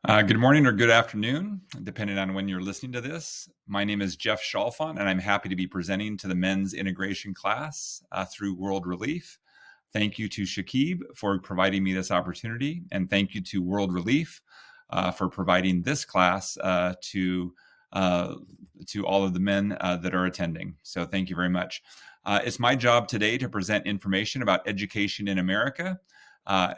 Good morning or good afternoon, depending on when you're listening to this. My name is Jeff Chalfant, and I'm happy to be presenting to the men's integration class through World Relief. Thank you to Shakib for providing me this opportunity, and thank you to World Relief for providing this class to all of the men that are attending. So thank you very much. It's my job today to present information about education in America,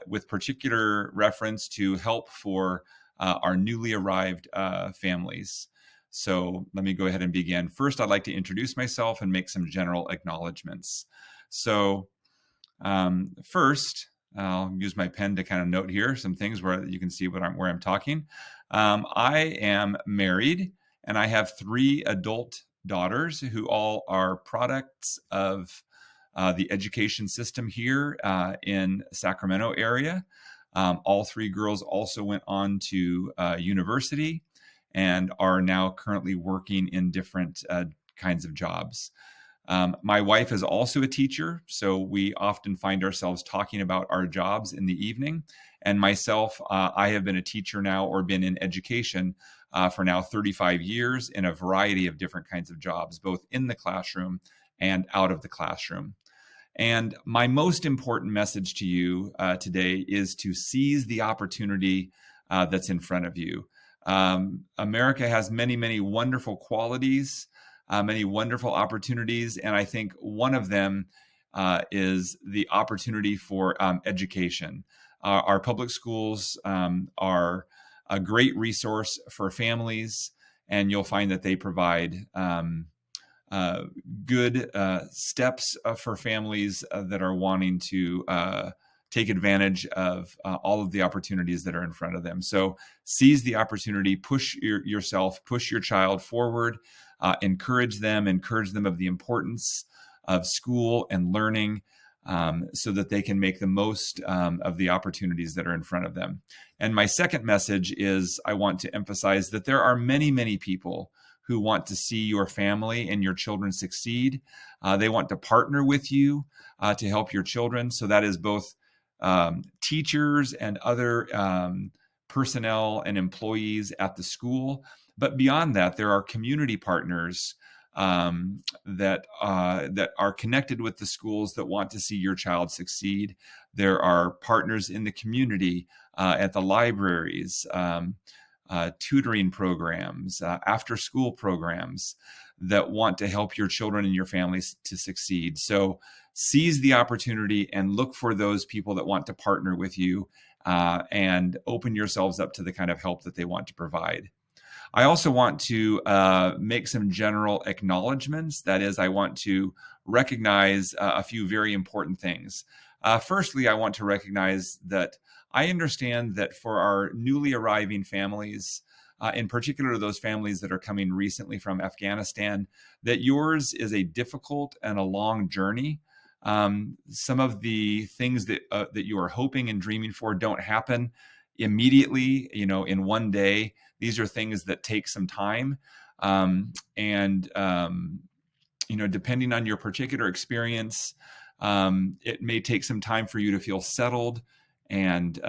with particular reference to help for our newly arrived families. So let me go ahead and begin. First, I'd like to introduce myself and make some general acknowledgments. So first, I'll use my pen to kind of note here some things where you can see where I'm talking. I am married, and I have 3 adult daughters who all are products of the education system here in Sacramento area. All 3 girls also went on to university and are now currently working in different kinds of jobs. My wife is also a teacher, so we often find ourselves talking about our jobs in the evening. And myself, I have been a teacher now, or been in education for now 35 years in a variety of different kinds of jobs, both in the classroom and out of the classroom. And my most important message to you today is to seize the opportunity that's in front of you. America has many, many wonderful qualities, many wonderful opportunities, and I think one of them is the opportunity for education. Our public schools are a great resource for families, and you'll find that they provide good steps for families that are wanting to take advantage of all of the opportunities that are in front of them. So seize the opportunity, push yourself, push your child forward, encourage them of the importance of school and learning, so that they can make the most of the opportunities that are in front of them. And my second message is I want to emphasize that there are many, many people who want to see your family and your children succeed. They want to partner with you to help your children. So that is both teachers and other personnel and employees at the school. But beyond that, there are community partners that are connected with the schools that want to see your child succeed. There are partners in the community, at the libraries, tutoring programs, after-school programs that want to help your children and your families to succeed. So seize the opportunity and look for those people that want to partner with you, and open yourselves up to the kind of help that they want to provide. I also want to make some general acknowledgments. That is, I want to recognize a few very important things. Firstly, I want to recognize that I understand that for our newly arriving families, in particular those families that are coming recently from Afghanistan, that yours is a difficult and a long journey. Some of the things that you are hoping and dreaming for don't happen immediately, in one day. These are things that take some time. Depending on your particular experience, it may take some time for you to feel settled and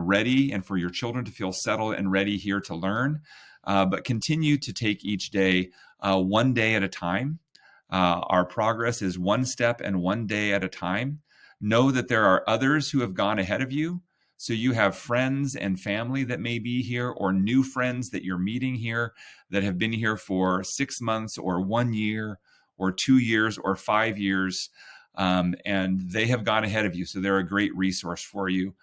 ready, and for your children to feel settled and ready here to learn. But continue to take each day one day at a time. Our progress is one step and one day at a time. Know that there are others who have gone ahead of you. So you have friends and family that may be here, or new friends that you're meeting here that have been here for 6 months or 1 year or 2 years or 5 years. And they have gone ahead of you. So they're a great resource for you.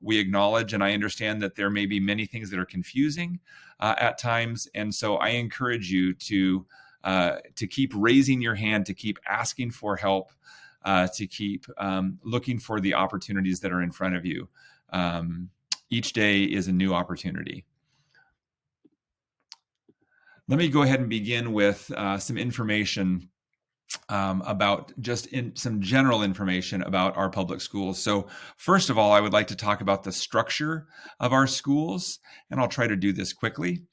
We acknowledge and I understand that there may be many things that are confusing at times. And so I encourage you to keep raising your hand, to keep asking for help, to keep looking for the opportunities that are in front of you. Each day is a new opportunity. Let me go ahead and begin with some information about some general information about our public schools. So first of all, I would like to talk about the structure of our schools, and I'll try to do this quickly.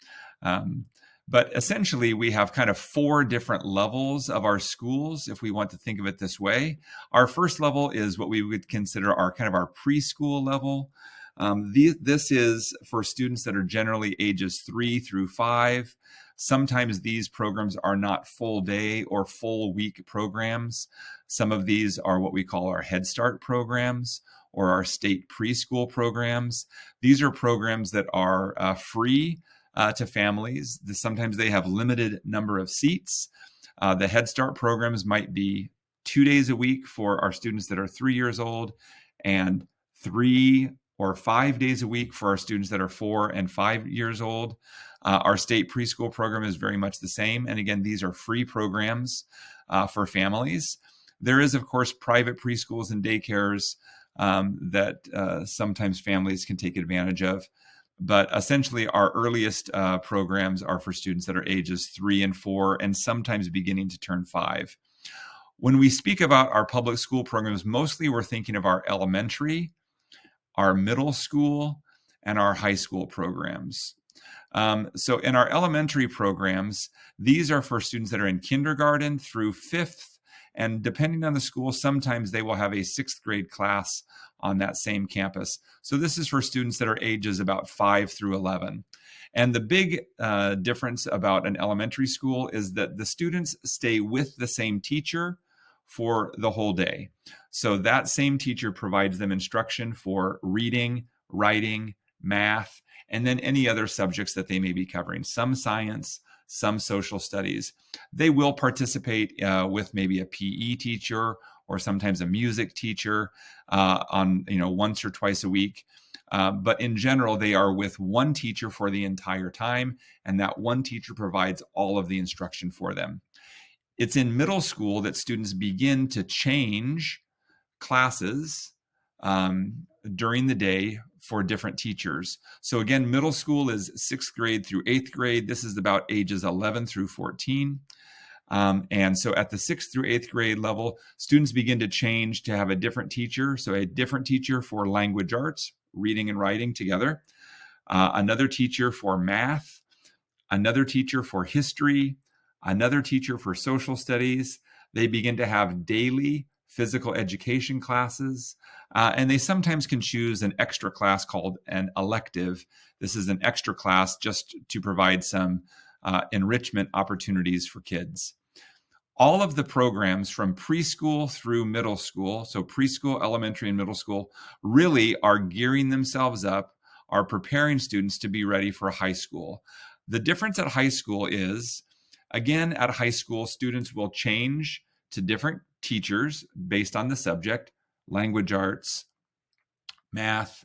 But essentially, we have kind of 4 different levels of our schools, if we want to think of it this way. Our first level is what we would consider our preschool level. This is for students that are generally ages 3 through 5. Sometimes these programs are not full day or full week programs. Some of these are what we call our Head Start programs or our state preschool programs. These are programs that are free to families. Sometimes they have limited number of seats. The Head Start programs might be 2 days a week for our students that are 3 years old and 3 or 5 days a week for our students that are 4 and 5 years old. Our state preschool program is very much the same. And again, these are free programs for families. There is, of course, private preschools and daycares that sometimes families can take advantage of. But essentially, our earliest programs are for students that are ages 3 and 4 and sometimes beginning to turn 5. When we speak about our public school programs, mostly we're thinking of our elementary, our middle school, and our high school programs. So in our elementary programs, these are for students that are in kindergarten through 5th, and depending on the school, sometimes they will have a 6th grade class on that same campus. So this is for students that are ages about 5 through 11. And the big difference about an elementary school is that the students stay with the same teacher for the whole day. So that same teacher provides them instruction for reading, writing, math, and then any other subjects that they may be covering, some science, some social studies. They will participate with maybe a PE teacher or sometimes a music teacher on once or twice a week. But in general, they are with one teacher for the entire time, and that one teacher provides all of the instruction for them. It's in middle school that students begin to change classes during the day for different teachers. So again, middle school is 6th grade through 8th grade. This is about ages 11 through 14. And so at the 6th through 8th grade level, students begin to change to have a different teacher. So a different teacher for language arts, reading and writing together, another teacher for math, another teacher for history, another teacher for social studies. They begin to have daily physical education classes, and they sometimes can choose an extra class called an elective. This is an extra class just to provide some enrichment opportunities for kids. All of the programs from preschool through middle school, so preschool, elementary, and middle school, really are gearing themselves up, are preparing students to be ready for high school. The difference at high school is, again, at high school, students will change to different teachers based on the subject, language arts, math,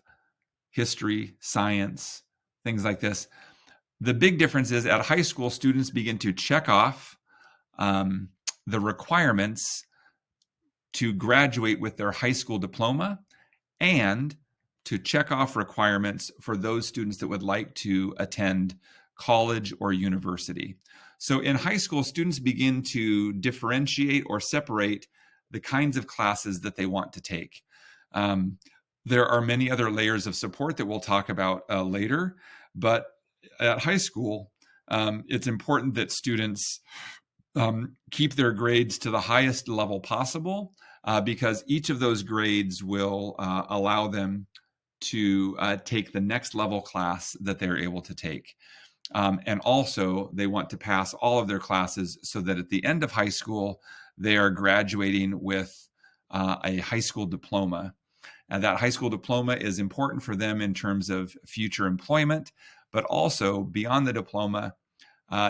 history, science, things like this. The big difference is at high school, students begin to check off the requirements to graduate with their high school diploma and to check off requirements for those students that would like to attend college or university. So in high school, students begin to differentiate or separate the kinds of classes that they want to take. There are many other layers of support that we'll talk about later, but at high school, it's important that students keep their grades to the highest level possible because each of those grades will allow them to take the next level class that they're able to take. And also, they want to pass all of their classes so that at the end of high school, they are graduating with a high school diploma. And that high school diploma is important for them in terms of future employment, but also beyond the diploma,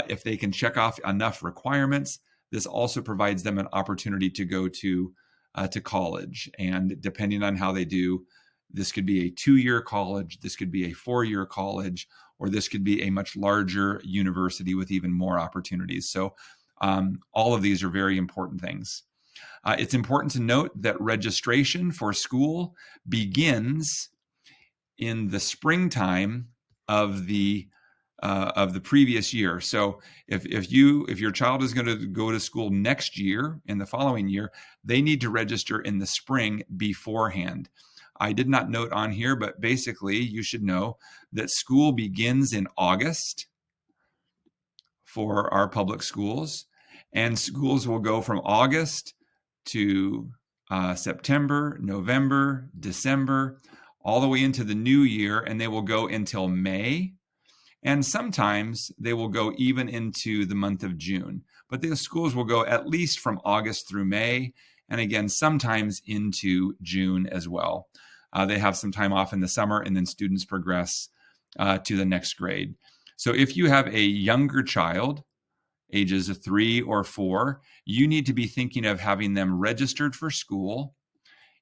if they can check off enough requirements, this also provides them an opportunity to go to college. And depending on how they do, this could be a 2-year college, this could be a 4-year college, or this could be a much larger university with even more opportunities. So all of these are very important things. It's important to note that registration for school begins in the springtime of the previous year. So if your child is going to go to school next year, in the following year, they need to register in the spring beforehand. I did not note on here, but basically you should know that school begins in August for our public schools, and schools will go from August to September, November, December, all the way into the new year, and they will go until May. And sometimes they will go even into the month of June. But the schools will go at least from August through May, and again, sometimes into June as well. They have some time off in the summer, and then students progress to the next grade. So if you have a younger child, ages of 3 or 4, you need to be thinking of having them registered for school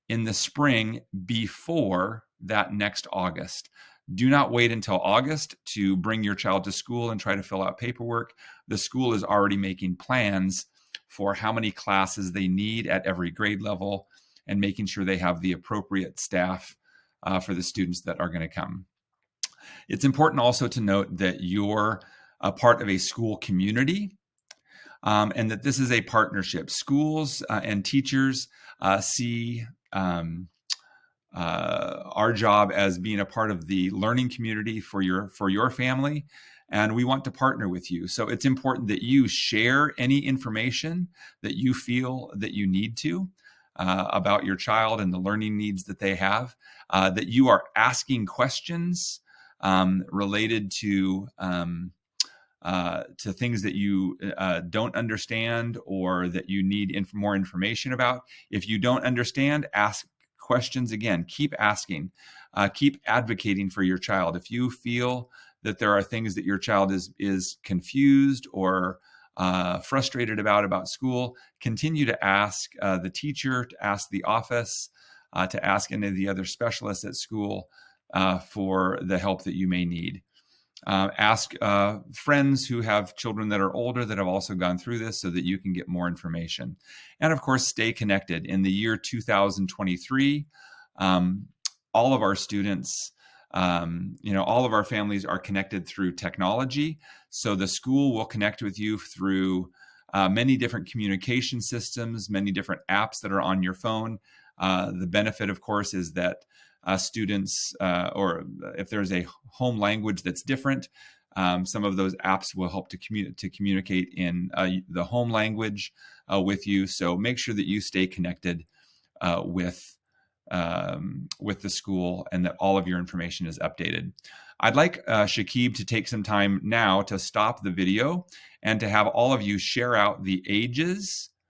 in the spring before that next August. Do not wait until August to bring your child to school and try to fill out paperwork. The school is already making plans for how many classes they need at every grade level and making sure they have the appropriate staff for the students that are going to come. It's important also to note that you're a part of a school community, and that this is a partnership. Schools and teachers see our job as being a part of the learning community for your family, and we want to partner with you. So it's important that you share any information that you feel that you need to about your child and the learning needs that they have, that you are asking questions related to things that you don't understand or that you need more information about. If you don't understand, ask questions again. Keep asking. Keep advocating for your child. If you feel that there are things that your child is confused or frustrated about school, continue to ask the teacher, to ask the office, to ask any of the other specialists at school for the help that you may need. Ask friends who have children that are older that have also gone through this so that you can get more information. And of course, stay connected. In the year 2023, all of our students, all of our families are connected through technology. So the school will connect with you through many different communication systems, many different apps that are on your phone. The benefit, of course, is that students, or if there's a home language that's different, some of those apps will help to communicate in the home language with you. So make sure that you stay connected with the school and that all of your information is updated. I'd like Shakib to take some time now to stop the video and to have all of you share out the ages